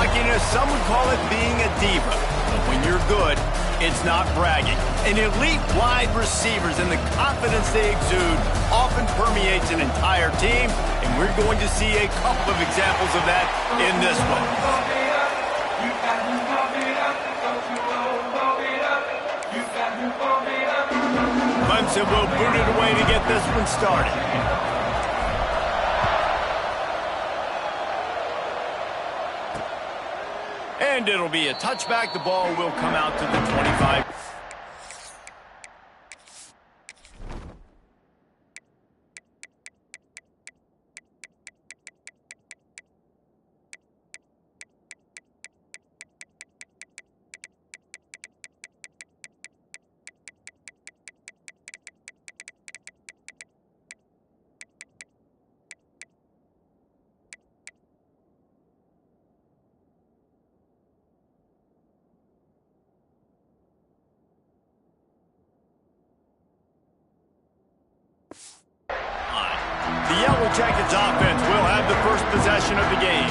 cockiness, some would call it being a diva. But when you're good, it's not bragging. And elite wide receivers and the confidence they exude often permeates an entire team, and we're going to see a couple of examples of that in this one. Clemson will boot it away to get this one started. And it'll be a touchback. The ball will come out to the 25. The Yellow Jackets offense will have the first possession of the game.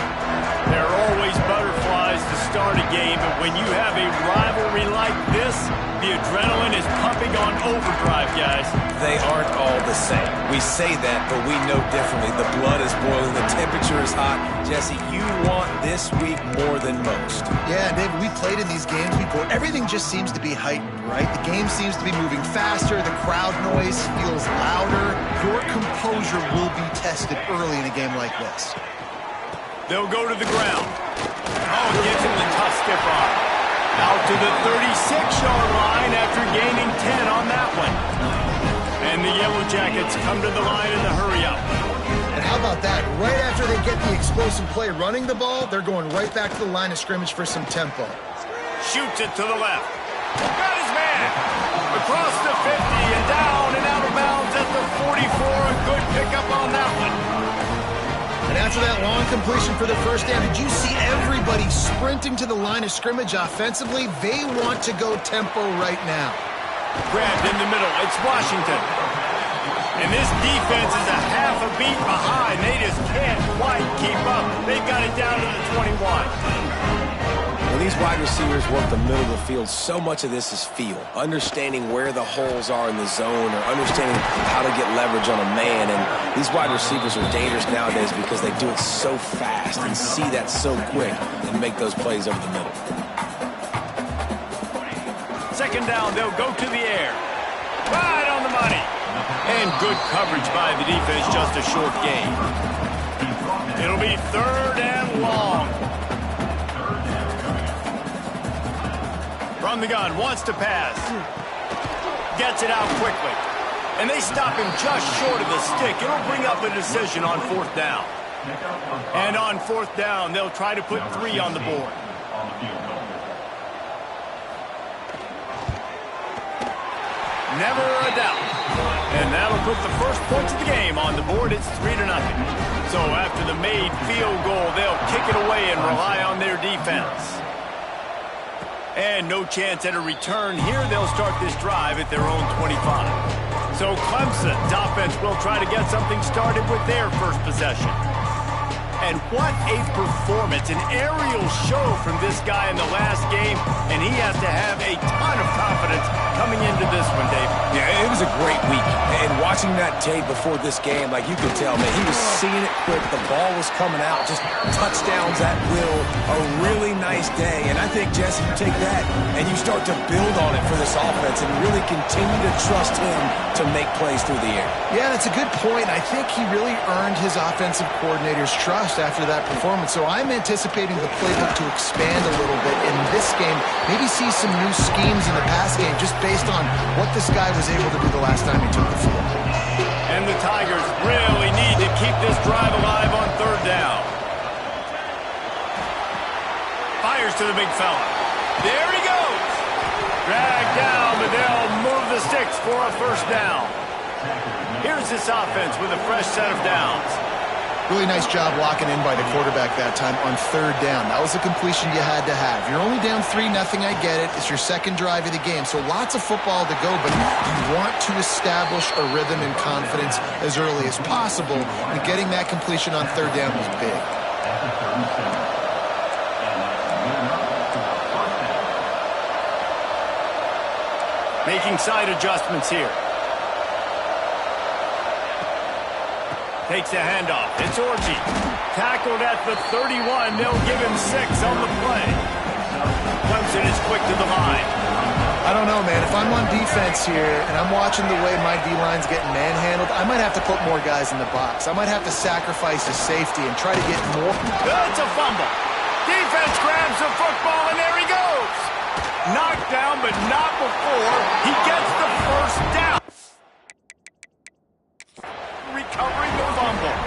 There are always butterflies to start a game, but when you have a rivalry like this, the adrenaline is pumping on overdrive, guys. They aren't all the same. We say that, but we know differently. The blood is boiling. The temperature is hot. Jesse, you want this week more than most. Yeah, David, we played in these games before. Everything just seems to be heightened, right? The game seems to be moving faster. The crowd noise feels louder. Your composure will be tested early in a game like this. They'll go to the ground. Oh, gets him the tough stiff arm. Out to the 36-yard line after gaining 10 on that one. And the Yellow Jackets come to the line in the hurry-up. And how about that? Right after they get the explosive play running the ball, they're going right back to the line of scrimmage for some tempo. Shoots it to the left. Got his man. Across the 50 and down and out of bounds at the 44. A good pickup on that one. And after that long completion for the first down, did you see everybody sprinting to the line of scrimmage offensively? They want to go tempo right now. Grabbed in the middle. It's Washington. And this defense is a half a beat behind. They just can't quite keep up. They've got it down to the 21. When these wide receivers work the middle of the field, so much of this is feel. Understanding where the holes are in the zone or understanding how to get leverage on a man. And these wide receivers are dangerous nowadays because they do it so fast and see that so quick and make those plays over the middle. Second down, they'll go to the air. Right on the money. And good coverage by the defense, just a short gain. It'll be third and long. From the gun, wants to pass. Gets it out quickly. And they stop him just short of the stick. It'll bring up a decision on fourth down. And on fourth down, they'll try to put 3 on the board. Never a doubt. And that'll put the first points of the game on the board. It's 3-0. So after the made field goal, they'll kick it away and rely on their defense. And no chance at a return here. They'll start this drive at their own 25. So Clemson's offense will try to get something started with their first possession. And what a performance, an aerial show from this guy in the last game, and he has to have a ton of confidence coming into this one, Dave. Yeah, it was a great week. And watching that tape before this game, like you could tell, man, he was seeing it quick. The ball was coming out, just touchdowns at will. A really nice day. And I think, Jesse, you take that and you start to build on it for this offense and really continue to trust him to make plays through the air. Yeah, that's a good point. I think he really earned his offensive coordinator's trust after that performance. So I'm anticipating the playbook to expand a little bit in this game. Maybe see some new schemes in the pass game just based on what this guy was able to do the last time he took the field. And the Tigers really need to keep this drive alive on third down. Fires to the big fella. There he goes. Dragged down, but they'll move the sticks for a first down. Here's this offense with a fresh set of downs. Really nice job locking in by the quarterback that time on third down. That was a completion you had to have. You're only down 3-0, I get it. It's your second drive of the game, so lots of football to go, but you want to establish a rhythm and confidence as early as possible, and getting that completion on third down was big. Making side adjustments here. Takes a handoff. It's Orji. Tackled at the 31. They'll give him 6 on the play. Clemson is quick to the line. I don't know, man. If I'm on defense here and I'm watching the way my D-line's getting manhandled, I might have to put more guys in the box. I might have to sacrifice his safety and try to get more. It's a fumble. Defense grabs the football, and there he goes. Knocked down, but not before he gets the first down. Recovering the fumble.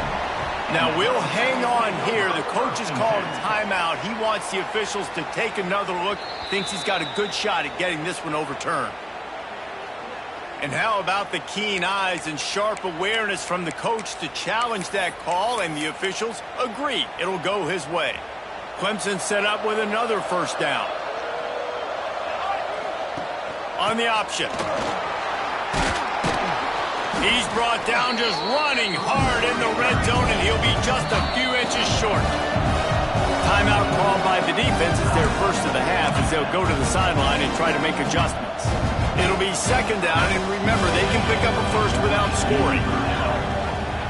Now we'll hang on here. The coach has called a timeout. He wants the officials to take another look. Thinks he's got a good shot at getting this one overturned. And how about the keen eyes and sharp awareness from the coach to challenge that call, and the officials agree it'll go his way. Clemson set up with another first down. On the option. He's brought down just running hard in the red zone, and he'll be just a few inches short. Timeout called by the defense is their first of the half, as they'll go to the sideline and try to make adjustments. It'll be second down, and remember, they can pick up a first without scoring.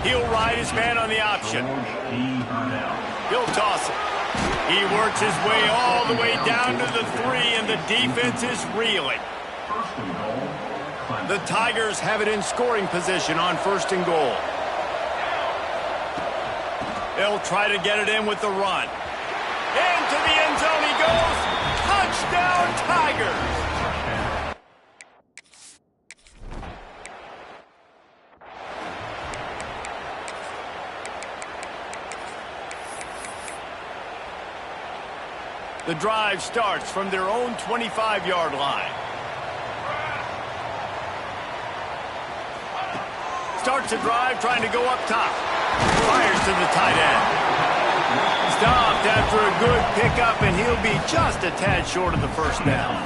He'll ride his man on the option. He'll toss it. He works his way all the way down to the 3, and the defense is reeling. The Tigers have it in scoring position on 1st and goal. They'll try to get it in with the run. Into the end zone he goes. Touchdown, Tigers! The drive starts from their own 25-yard line. Starts a drive trying to go up top. Fires to the tight end. Stopped after a good pickup, and he'll be just a tad short of the first down.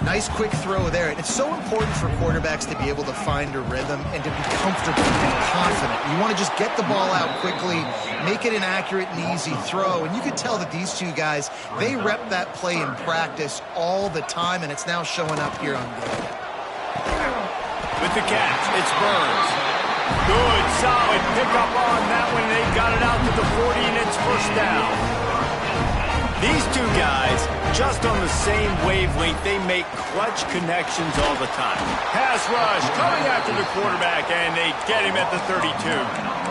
Nice quick throw there. It's so important for quarterbacks to be able to find a rhythm and to be comfortable and confident. You want to just get the ball out quickly, make it an accurate and easy throw. And you can tell that these two guys, they rep that play in practice all the time, and it's now showing up here on game. With the catch, it's Burns. Good, solid pickup on that one. They got it out to the 40, and it's first down. These two guys, just on the same wavelength, they make clutch connections all the time. Pass rush, coming after the quarterback, and they get him at the 32.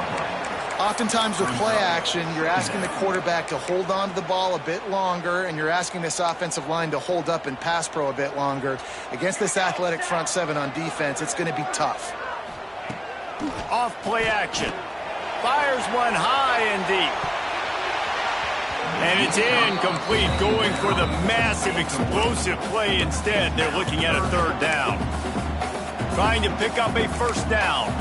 Oftentimes with play action, you're asking the quarterback to hold on to the ball a bit longer, and you're asking this offensive line to hold up in pass pro a bit longer. Against this athletic front seven on defense, it's going to be tough. Off play action. Fires one high and deep. And it's incomplete, going for the massive, explosive play instead. They're looking at a 3rd down. Trying to pick up a first down.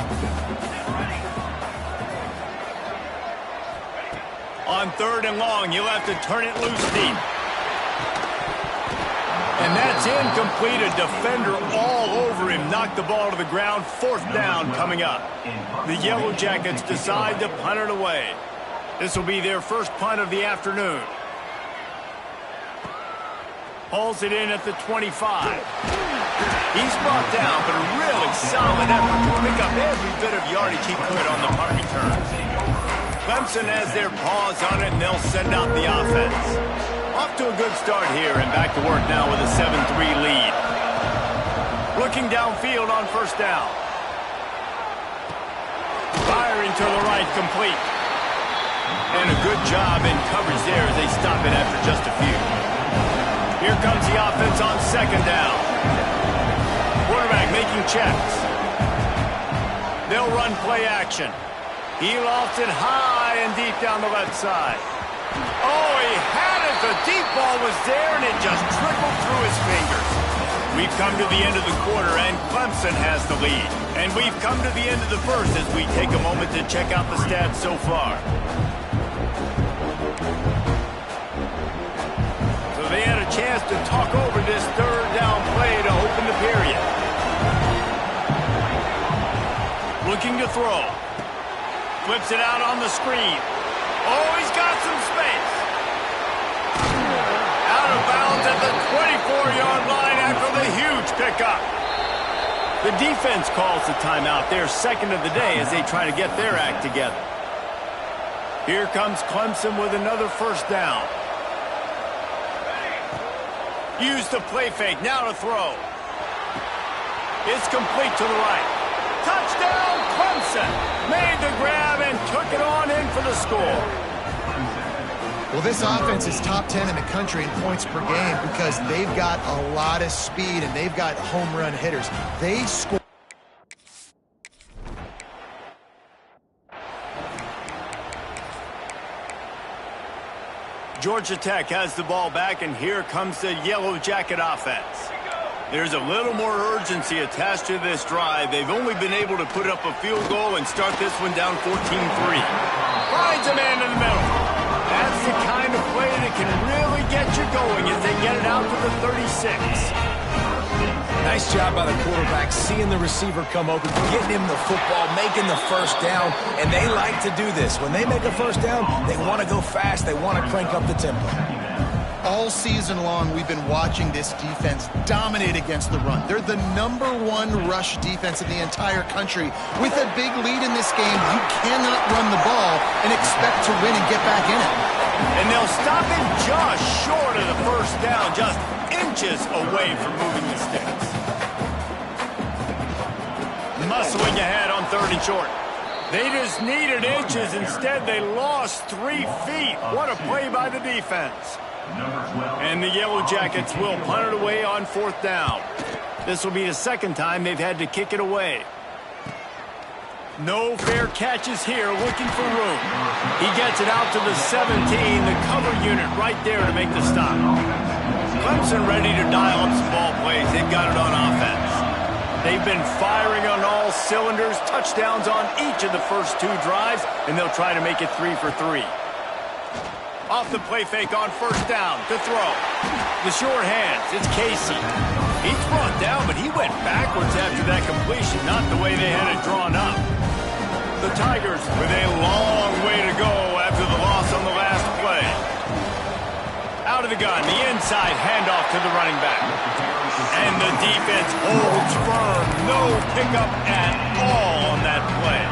On 3rd and long, you'll have to turn it loose deep. And that's incomplete. A defender all over him. Knocked the ball to the ground. 4th down coming up. The Yellow Jackets decide to punt it away. This will be their first punt of the afternoon. Hauls it in at the 25. He's brought down, but a really solid effort to pick up every bit of yardage he could on the punt return. Clemson has their paws on it, and they'll send out the offense. Off to a good start here, and back to work now with a 7-3 lead. Looking downfield on first down. Firing to the right, complete. And a good job in coverage there as they stop it after just a few. Here comes the offense on 2nd down. Quarterback making checks. They'll run play action. He lofts it high and deep down the left side. Oh, he had it. The deep ball was there, and it just trickled through his fingers. We've come to the end of the quarter, and Clemson has the lead. And we've come to the end of the first as we take a moment to check out the stats so far. So they had a chance to talk over this 3rd down play to open the period. Looking to throw. Flips it out on the screen. Oh, he's got some space. Out of bounds at the 24-yard line after the huge pickup. The defense calls the timeout, their second of the day, as they try to get their act together. Here comes Clemson with another first down. Use the play fake, now to throw. It's complete to the right. Touchdown, Clemson! Made the grab and took it on in for the score. Well, this offense is top 10 in the country in points per game because they've got a lot of speed and they've got home run hitters. They score. Georgia Tech has the ball back, and here comes the Yellow Jacket offense. There's a little more urgency attached to this drive. They've only been able to put up a field goal and start this one down 14-3. Finds a man in the middle. That's the kind of play that can really get you going as they get it out to the 36. Nice job by the quarterback, seeing the receiver come open, getting him the football, making the first down, and they like to do this. When they make a first down, they want to go fast, they want to crank up the tempo. All season long, we've been watching this defense dominate against the run. They're the #1 rush defense in the entire country. With a big lead in this game, you cannot run the ball and expect to win and get back in it. And they'll stop him just short of the first down, just inches away from moving the sticks. Muscling ahead on 3rd and short. They just needed inches. Instead, they lost 3 feet. What a play by the defense. And the Yellow Jackets will punt it away on 4th down. This will be the second time they've had to kick it away. No fair catches here, looking for room. He gets it out to the 17, the cover unit right there to make the stop. Clemson ready to dial up some ball plays. They've got it on offense. They've been firing on all cylinders, touchdowns on each of the first 2 drives, and they'll try to make it 3 for 3. Off the play fake on 1st down to throw. The short hands, it's Casey. He's brought down, but he went backwards after that completion, not the way they had it drawn up. The Tigers with a long way to go after the loss on the last play. Out of the gun, the inside handoff to the running back. And the defense holds firm. No pickup at all on that play.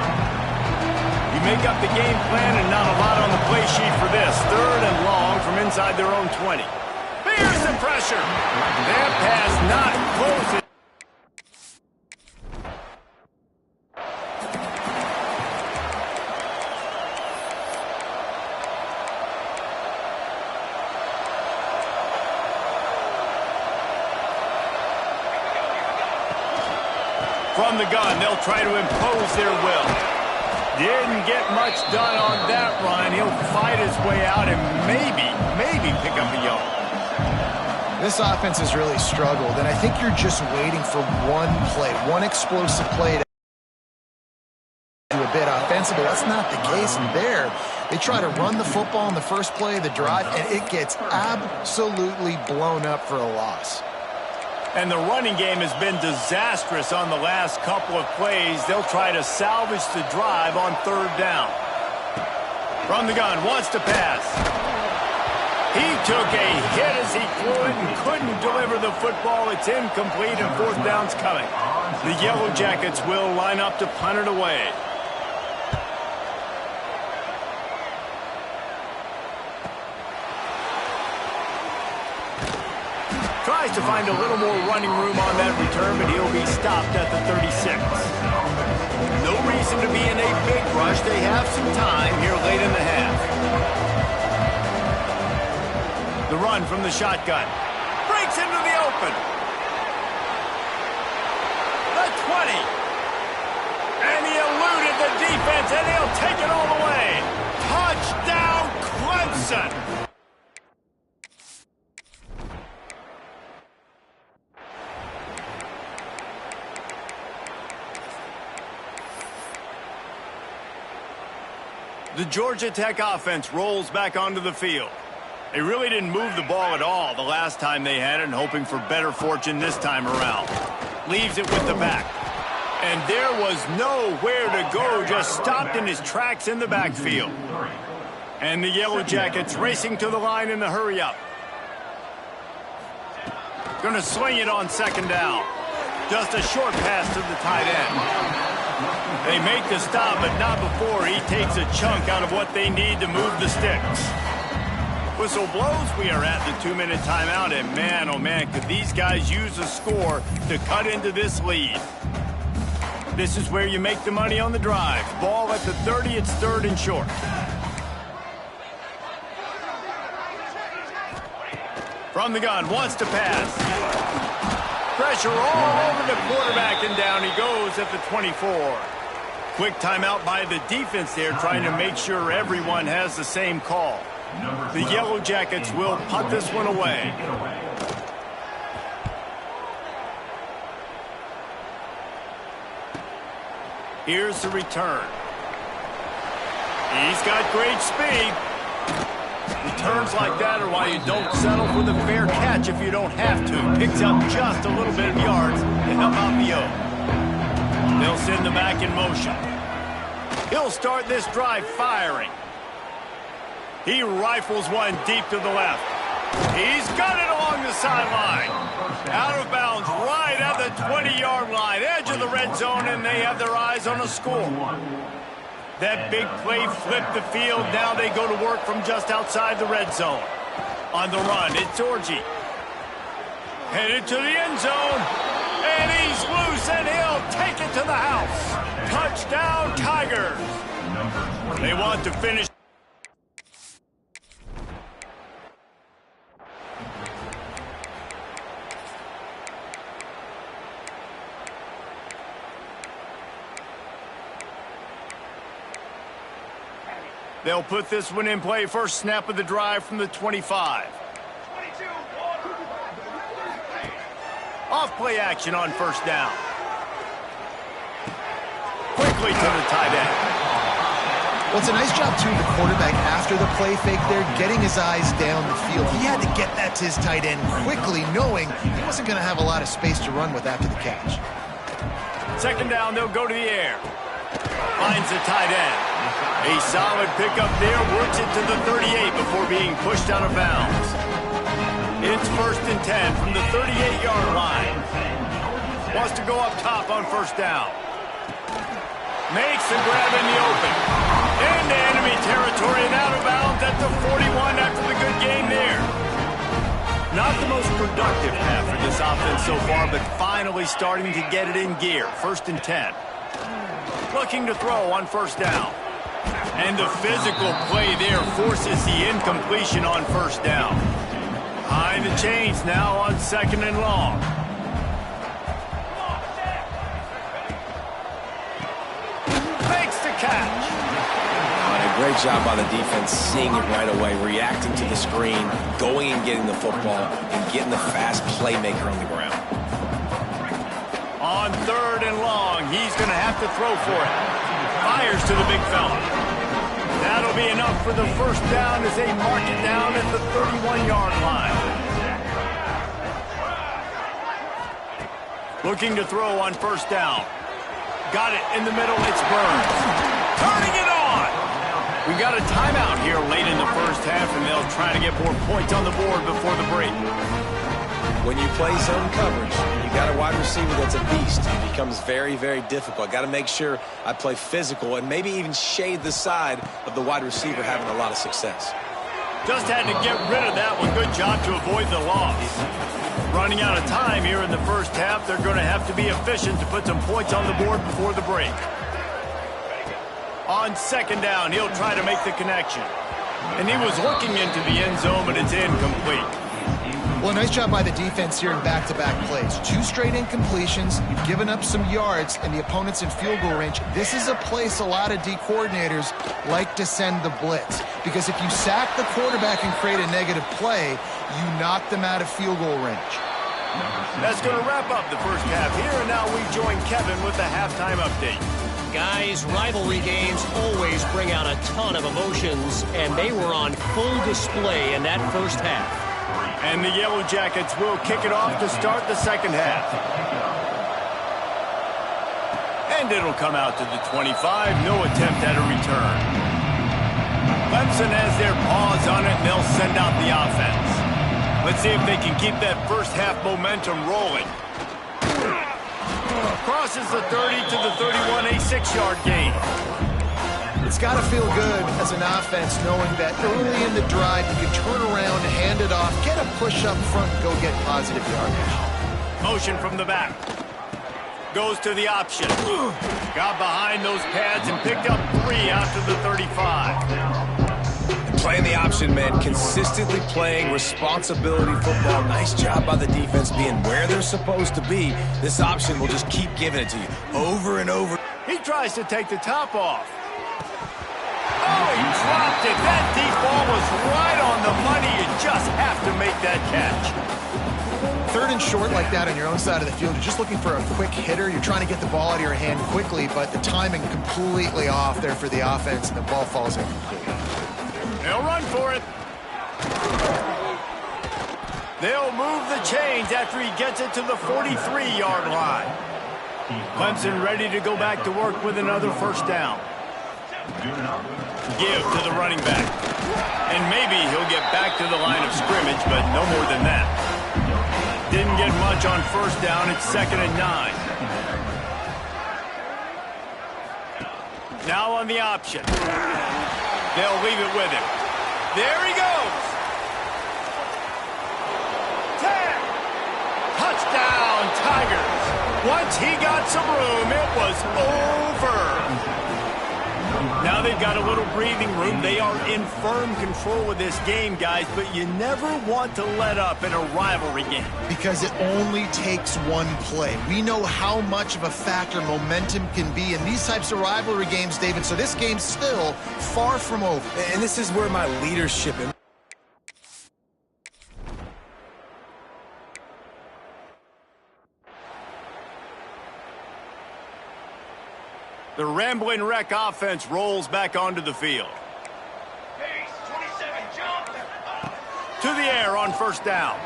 You make up the game plan and not a lot on the play sheet for this. 3rd and long from inside their own 20. Here's the pressure. That pass not close. From the gun, they'll try to impose their will. Didn't get much done on that run. He'll fight his way out and maybe pick up a yard. This offense has really struggled, and I think you're just waiting for one play, one explosive play to do a bit offensively. That's not the case, and there they try to run the football in the first play of the drive, and it gets absolutely blown up for a loss. And the running game has been disastrous on the last couple of plays. They'll try to salvage the drive on 3rd down. From the gun, wants to pass. He took a hit as he threw it and couldn't deliver the football. It's incomplete, and 4th down's coming. The Yellow Jackets will line up to punt it away. Tries to find a little more running room on that return, but he'll be stopped at the 36. No reason to be in a big rush. They have some time here late in the half. The run from the shotgun. Breaks into the open. The 20. And he eluded the defense, and he'll take it all the way. Touchdown, Clemson. The Georgia Tech offense rolls back onto the field. They really didn't move the ball at all the last time they had it, and hoping for better fortune this time around. Leaves it with the back. And there was nowhere to go, just stopped in his tracks in the backfield. And the Yellow Jackets racing to the line in the hurry-up. Going to swing it on 2nd down. Just a short pass to the tight end. They make the stop, but not before he takes a chunk out of what they need to move the sticks. Whistle blows, we are at the 2-minute timeout, and man, oh man, could these guys use a score to cut into this lead. This is where you make the money on the drive. Ball at the 30, it's 3rd and short. From the gun, wants to pass. Pressure all over the quarterback, and down he goes at the 24. Quick timeout by the defense there, trying to make sure everyone has the same call. The Yellow Jackets will punt this one away. Here's the return. He's got great speed. Returns like that are why you don't settle for the fair catch if you don't have to. Picks up just a little bit of yards to help out the O. They'll send the back in motion. He'll start this drive firing. He rifles one deep to the left. He's got it along the sideline. Out of bounds right at the 20-yard line. Edge of the red zone, and they have their eyes on a score. That big play flipped the field. Now they go to work from just outside the red zone. On the run, it's Orji. Headed to the end zone. And he's loose, and he'll take it to the house. Touchdown, Tigers. They want to finish. They'll put this one in play. First snap of the drive from the 25. Off play action on first down. Quickly to the tight end. Well, it's a nice job, too, the quarterback after the play fake there, getting his eyes down the field. He had to get that to his tight end quickly, knowing he wasn't going to have a lot of space to run with after the catch. Second down, they'll go to the air. Finds the tight end. A solid pickup there, works it to the 38 before being pushed out of bounds. It's 1st and 10 from the 38-yard line. Wants to go up top on first down. Makes the grab in the open. Into enemy territory and out of bounds at the 41 after the good game there. Not the most productive half for this offense so far, but finally starting to get it in gear. 1st and 10. Looking to throw on first down. And the physical play there forces the incompletion on first down. High the chains now on 2nd and long. Makes the catch. A great job by the defense, seeing it right away, reacting to the screen, going and getting the football, and getting the fast playmaker on the ground. On 3rd and long, he's going to have to throw for it. Fires to the big fella. That'll be enough for the first down as they mark it down at the 31-yard line. Looking to throw on first down. Got it in the middle, it's Burns. Turning it on! We got a timeout here late in the first half, and they'll try to get more points on the board before the break. When you play zone coverage, you got a wide receiver that's a beast. It becomes very, very difficult. I got to make sure I play physical and maybe even shade the side of the wide receiver having a lot of success. Just had to get rid of that one. Good job to avoid the loss. Running out of time here in the first half. They're going to have to be efficient to put some points on the board before the break. On 2nd down, he'll try to make the connection. And he was looking into the end zone, but it's incomplete. Well, nice job by the defense here in back-to-back plays. 2 straight incompletions. You've given up some yards, and the opponent's in field goal range. This is a place a lot of D coordinators like to send the blitz. Because if you sack the quarterback and create a negative play, you knock them out of field goal range. That's going to wrap up the first half here, and now we join Kevin with the halftime update. Guys, rivalry games always bring out a ton of emotions, and they were on full display in that first half. And the Yellow Jackets will kick it off to start the second half. And it'll come out to the 25. No attempt at a return. Clemson has their paws on it, and they'll send out the offense. Let's see if they can keep that first half momentum rolling. Crosses the 30 to the 31, a 6-yard gain. It's got to feel good as an offense knowing that early in the drive you can turn around, hand it off, get a push up front, and go get positive yardage. Motion from the back. Goes to the option. Got behind those pads and picked up 3 out to the 35. Playing the option, man, consistently playing responsibility football. Nice job by the defense being where they're supposed to be. This option will just keep giving it to you over and over. He tries to take the top off. Oh, he dropped it. That deep ball was right on the money. You just have to make that catch. 3rd and short like that on your own side of the field, you're just looking for a quick hitter. You're trying to get the ball out of your hand quickly, but the timing completely off there for the offense, and the ball falls incomplete. They'll run for it. They'll move the chains after he gets it to the 43-yard line. Clemson ready to go back to work with another first down. Give to the running back. And maybe he'll get back to the line of scrimmage, but no more than that. Didn't get much on first down. It's 2nd and 9. Now on the option. They'll leave it with him. There he goes. 10. Touchdown, Tigers. Once he got some room, it was over. Now they've got a little breathing room. They are in firm control of this game, guys, but you never want to let up in a rivalry game. Because it only takes one play. We know how much of a factor momentum can be in these types of rivalry games, David, so this game's still far from over. And this is where my leadership and the Rambling Wreck offense rolls back onto the field. To the air on first down.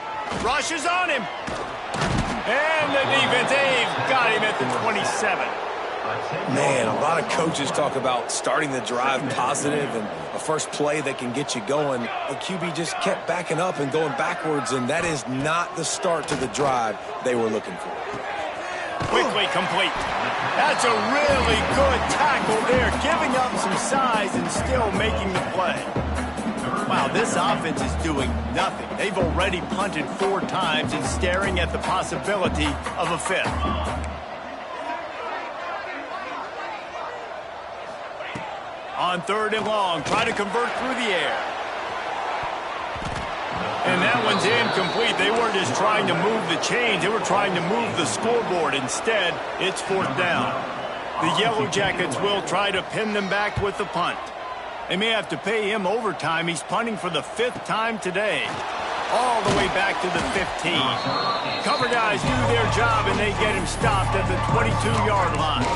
Rushes on him. And the defense, they've got him at the 27. man, a lot of coaches talk about starting the drive positive and a first play that can get you going. The QB just kept backing up and going backwards, and that is not the start to the drive they were looking for. Quickly complete. That's a really good tackle there, giving up some size and still making the play. Wow, this offense is doing nothing. They've already punted 4 times and staring at the possibility of a 5th. On 3rd and long, try to convert through the air. And that one's incomplete. They weren't just trying to move the chains. They were trying to move the scoreboard. Instead, it's 4th down. The Yellow Jackets will try to pin them back with the punt. They may have to pay him overtime. He's punting for the 5th time today. All the way back to the 15. Cover guys do their job, and they get him stopped at the 22-yard line.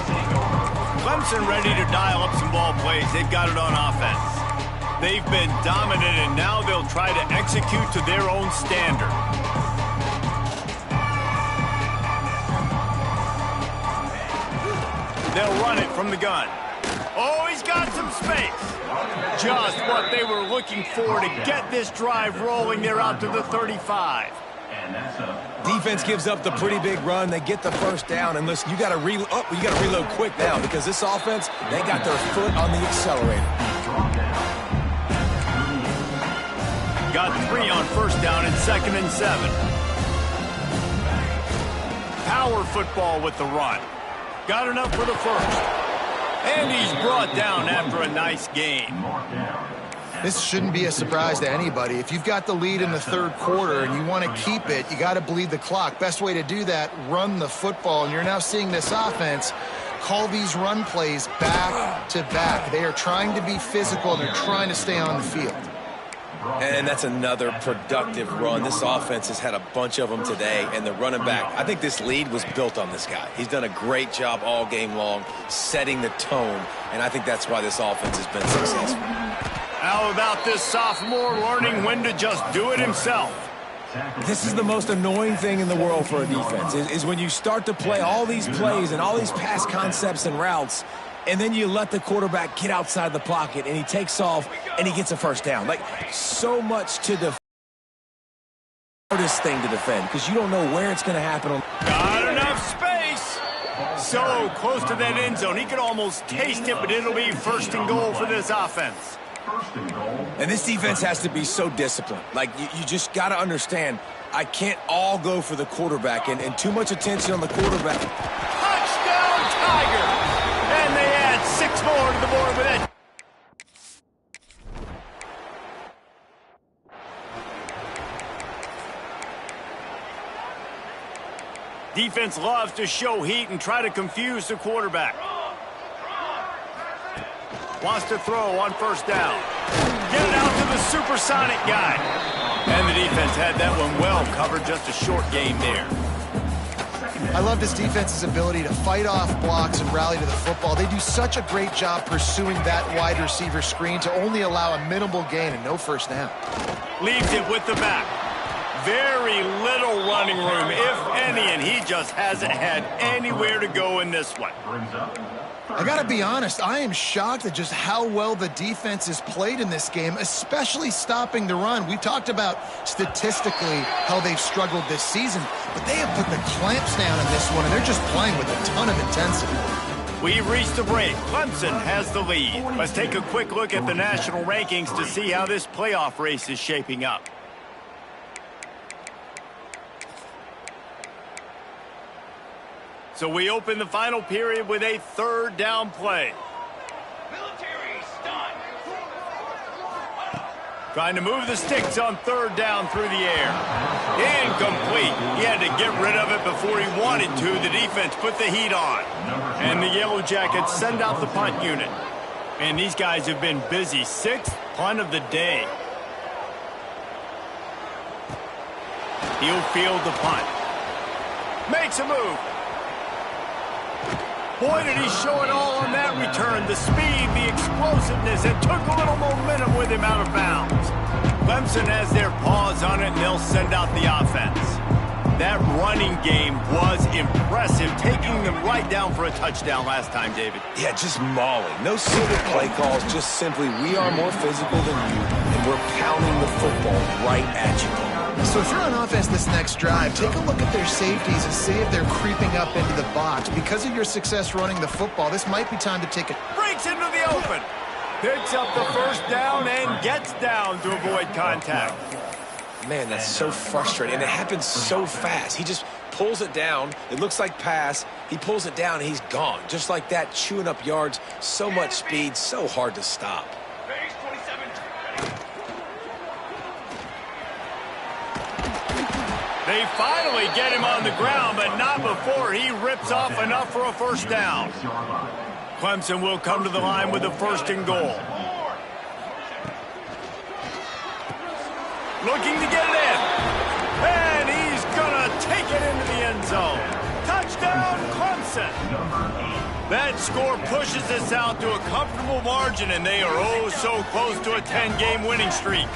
Clemson ready to dial up some ball plays. They've got it on offense. They've been dominant, and now they'll try to execute to their own standard. They'll run it from the gun. Oh, he's got some space. Just what they were looking for to get this drive rolling. They're out to the 35. Defense gives up the pretty big run. They get the first down, and listen, you got to reload quick now because this offense, they got their foot on the accelerator. Got 3 on first down and 2nd and 7. Power football with the run. Got enough for the first. And he's brought down after a nice game. This shouldn't be a surprise to anybody. If you've got the lead in the 3rd quarter and you want to keep it, you got to bleed the clock. Best way to do that, run the football. And you're now seeing this offense call these run plays back to back. They are trying to be physical, and they're trying to stay on the field. And that's another productive run. This offense has had a bunch of them today, and the running back, I think this lead was built on this guy. He's done a great job all game long setting the tone, and I think that's why this offense has been successful. How about this sophomore learning when to just do it himself? This is the most annoying thing in the world for a defense, is when you start to play all these plays and all these pass concepts and routes, and then you let the quarterback get outside the pocket, and he takes off, and he gets a first down. Like, so much to defend. Hardest thing to defend, because you don't know where it's going to happen. Got enough space. So close to that end zone. He could almost taste it, but it'll be first and goal for this offense. And this defense has to be so disciplined. Like, you just got to understand, I can't all go for the quarterback, and too much attention on the quarterback. Touchdown, Tiger! And they add 6 more to the board with that. Defense loves to show heat and try to confuse the quarterback. Wants to throw on first down. Get it out to the supersonic guy. And the defense had that one well covered, just a short game there. I love this defense's ability to fight off blocks and rally to the football. They do such a great job pursuing that wide receiver screen to only allow a minimal gain and no first down. Leaves it with the back. Very little running room, if any, and he just hasn't had anywhere to go in this one. I gotta be honest, I am shocked at just how well the defense has played in this game, especially stopping the run. We talked about statistically how they've struggled this season, but they have put the clamps down in this one, and they're just playing with a ton of intensity. We've reached the break. Clemson has the lead. Let's take a quick look at the national rankings to see how this playoff race is shaping up. So we open the final period with a third down play. Military stun. Trying to move the sticks on third down through the air. Incomplete. He had to get rid of it before he wanted to. The defense put the heat on. And the Yellow Jackets send out the punt unit. And these guys have been busy. 6th punt of the day. He'll field the punt. Makes a move. Boy, did he show it all on that return. The speed, the explosiveness. It took a little momentum with him out of bounds. Clemson has their paws on it, and they'll send out the offense. That running game was impressive, taking them right down for a touchdown last time, David. Yeah, just mauling. No secret play calls, just simply, we are more physical than you, and we're pounding the football right at you. So if you're on offense this next drive, take a look at their safeties and see if they're creeping up into the box. Because of your success running the football, this might be time to take it. Breaks into the open. Picks up the first down and gets down to avoid contact. Man, that's so frustrating, and it happens so fast. He just pulls it down. It looks like pass. He pulls it down, and he's gone. Just like that, chewing up yards. So much speed, so hard to stop. Base 27. They finally get him on the ground, but not before he rips off enough for a first down. Clemson will come to the line with a first and goal. Looking to get it in. And he's going to take it into the end zone. Touchdown, Clemson. That score pushes us out to a comfortable margin, and they are oh so close to a 10-game winning streak.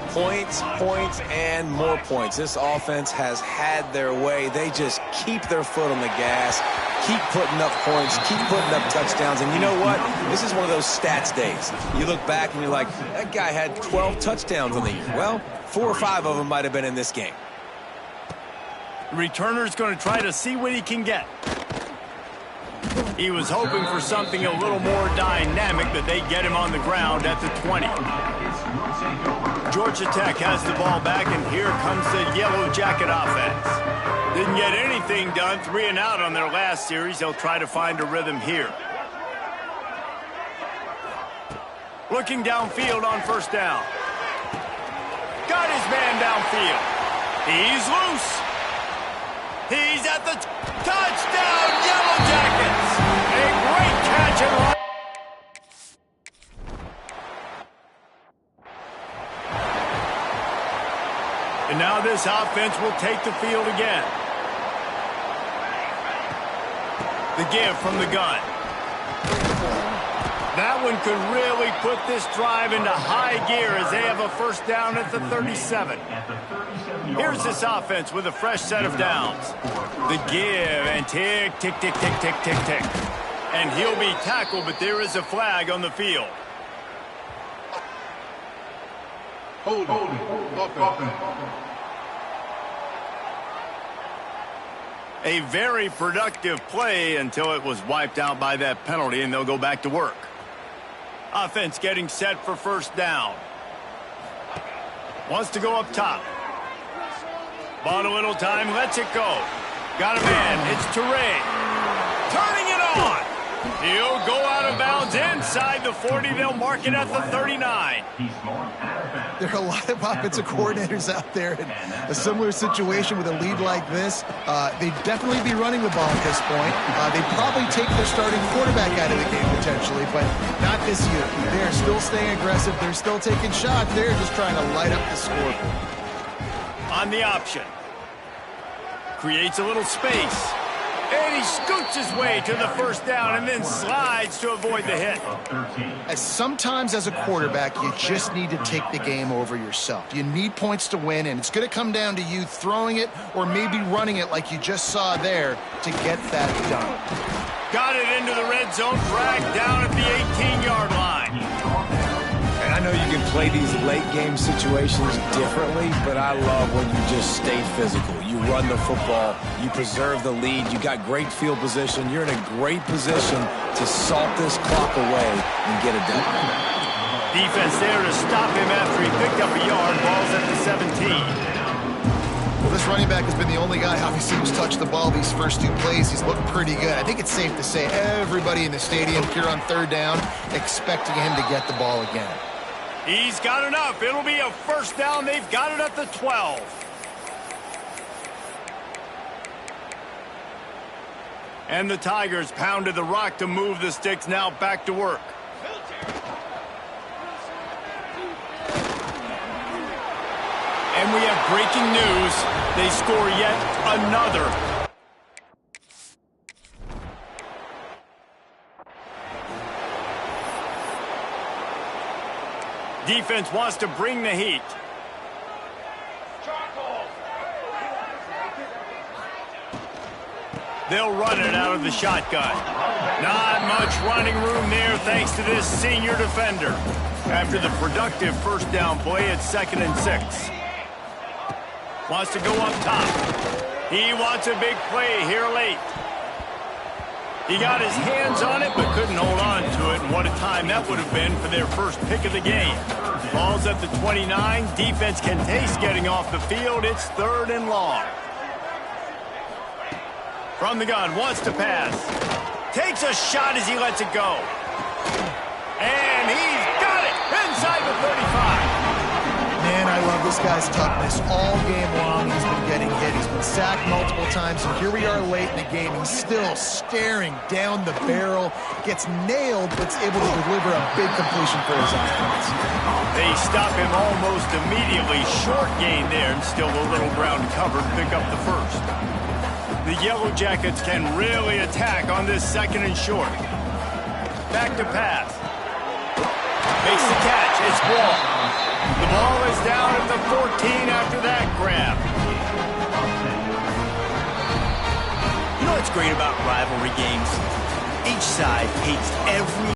Points, points, and more points. This offense has had their way. They just keep their foot on the gas, keep putting up points, keep putting up touchdowns. And you know what? This is one of those stats days. You look back and you're like, that guy had 12 touchdowns on the year. Well, 4 or 5 of them might have been in this game. The returner's going to try to see what he can get. He was hoping for something a little more dynamic, but they get him on the ground at the 20. Georgia Tech has the ball back, and here comes the Yellow Jacket offense. Didn't get anything done, 3 and out on their last series. They'll try to find a rhythm here. Looking downfield on first down. Got his man downfield. He's loose. He's at the touchdown, Yellow Jackets. A great catch and run. And now this offense will take the field again. The give from the gun. That one could really put this drive into high gear as they have a first down at the 37. Here's this offense with a fresh set of downs. The give and tick, tick, tick, tick, tick, tick, tick. And he'll be tackled, but there is a flag on the field. A very productive play until it was wiped out by that penalty, and they'll go back to work. Offense getting set for first down. Wants to go up top. Bought a little time, lets it go. Got a man, it's Toure. Turning it on. He'll go out of bounds inside the 40. They'll mark it at the 39. There are a lot of offensive coordinators out there in a similar situation with a lead like this. They'd definitely be running the ball at this point. They'd probably take their starting quarterback out of the game potentially, but not this year. They're still staying aggressive. They're still taking shots. They're just trying to light up the scoreboard. On the option. Creates a little space. And he scoots his way to the first down and then slides to avoid the hit. Sometimes as a quarterback, you just need to take the game over yourself. You need points to win, and it's going to come down to you throwing it or maybe running it like you just saw there to get that done. Got it into the red zone, dragged down at the 18-yard line. And I know you can play these late-game situations differently, but I love when you just stay physical. You run the football, you preserve the lead, you got great field position, you're in a great position to salt this clock away and get it done. Defense there to stop him after he picked up a yard. Ball's at the 17. Well, this running back has been the only guy, obviously, who's touched the ball these first two plays. He's looked pretty good. I think it's safe to say everybody in the stadium here on third down expecting him to get the ball again. He's got enough. It'll be a first down. They've got it at the 12. And the Tigers pounded the rock to move the sticks. Now back to work. And we have breaking news. They score yet another. Defense wants to bring the heat. They'll run it out of the shotgun. Not much running room there thanks to this senior defender. After the productive first down play, it's 2nd and 6. Wants to go up top. He wants a big play here late. He got his hands on it but couldn't hold on to it, and what a time that would have been for their first pick of the game. Ball's at the 29. Defense can taste getting off the field. It's 3rd and long. From the gun, wants to pass. Takes a shot as he lets it go. And he's got it inside the 35. Man, I love this guy's toughness. All game long, he's been getting hit. He's been sacked multiple times, and here we are late in the game. He's still staring down the barrel. Gets nailed, but's able to deliver a big completion for his offense. They stop him almost immediately. Short gain there, and still a little ground covered. Pick up the first. The Yellow Jackets can really attack on this 2nd and short. Back to pass. Makes the catch. It's Wall. The ball is down at the 14 after that grab. You know what's great about rivalry games? Each side hates every